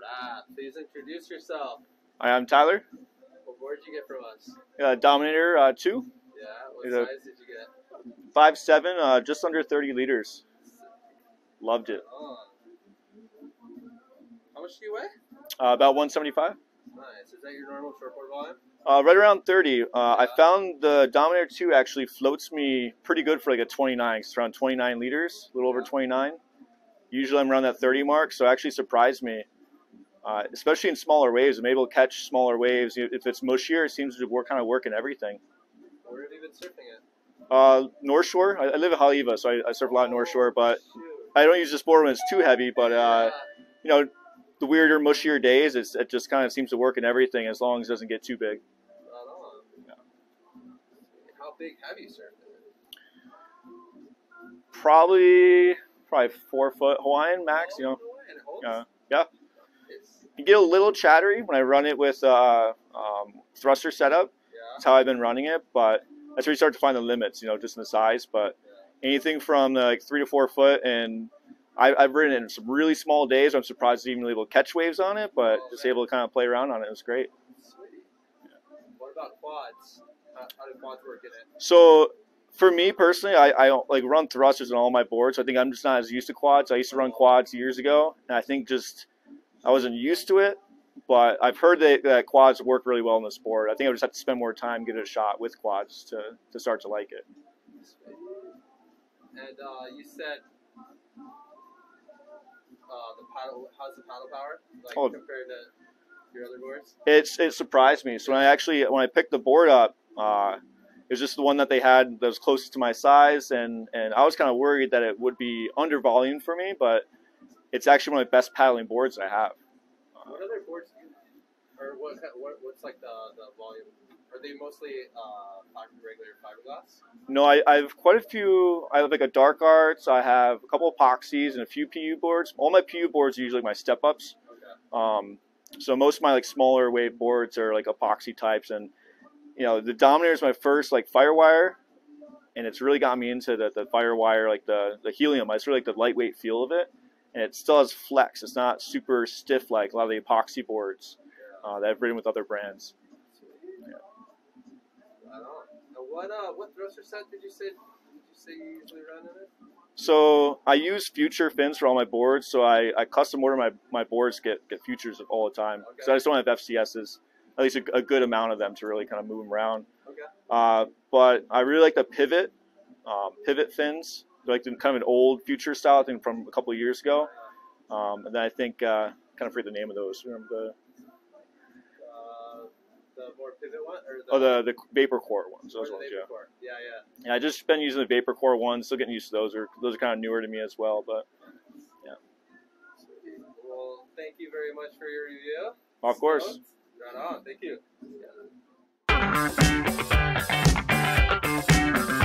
Alright, please introduce yourself. Hi, I'm Tyler. What board did you get from us? Dominator 2. Yeah, what size did you get? 5'7", just under 30 liters. Loved it. How much do you weigh? About 175. Nice. Is that your normal shortboard volume? Right around 30. I found the Dominator 2 actually floats me pretty good for like a 29. It's around 29 liters, a little over 29. Usually I'm around that 30 mark, so it actually surprised me. Especially in smaller waves, I'm able to catch smaller waves. If it's mushier, it seems to work in everything. Where have you been surfing at? North Shore. I live in Hawaii, so I surf a lot North Shore, but I don't use this board when it's too heavy. But you know, the weirder, mushier days, it just kind of seems to work in everything as long as it doesn't get too big. Yeah. How big have you surfed? Probably 4 foot Hawaiian max. You know. Yeah. You get a little chattery when I run it with thruster setup. That's how I've been running it, but that's where you start to find the limits, you know, just in the size. But anything from like 3 to 4 foot, and I've ridden it in some really small days. I'm surprised even able to catch waves on it, but just able to kind of play around on it. It was great. Sweet. Yeah. What about quads? How do quads work in it? So for me personally, I like run thrusters on all my boards. So I think I'm just not as used to quads. I used to run quads years ago, and I think just I wasn't used to it. But I've heard that quads work really well in the sport. I think I would just have to spend more time, get a shot with quads to start to like it. And you said the paddle. How's the paddle power like compared to your other boards? It surprised me. So when I picked the board up, it was just the one that they had that was closest to my size, and I was kind of worried that it would be under volume for me, but it's actually one of the best paddling boards I have. What other boards do you, or what's like the volume? Are they mostly regular fiberglass? No, I have quite a few. I have like a Dark Arts. I have a couple epoxies and a few PU boards. All my PU boards are usually my step ups. Okay. So most of my like smaller wave boards are like epoxy types, and you know the Dominator is my first like Firewire, and it's really got me into the Firewire, like the helium. It's really like the lightweight feel of it. And it still has flex. It's not super stiff like a lot of the epoxy boards that I've ridden with other brands. Yeah. Right on. Now what thruster set did you say you usually run in it? So I use future fins for all my boards. So I custom order my boards get futures all the time. Okay. So I just don't have FCSs. At least a good amount of them to really kind of move them around. Okay. But I really like the pivot fins. Like the kind of an old future style, I think from a couple of years ago, and then I think kind of forget the name of those. Remember the more pivot one, or the Vapor Core ones. Those ones, yeah. Yeah, I just been using the Vapor Core ones. Still getting used to those. Those are kind of newer to me as well, but yeah. Well, thank you very much for your review. Of course. Right on. Thank you.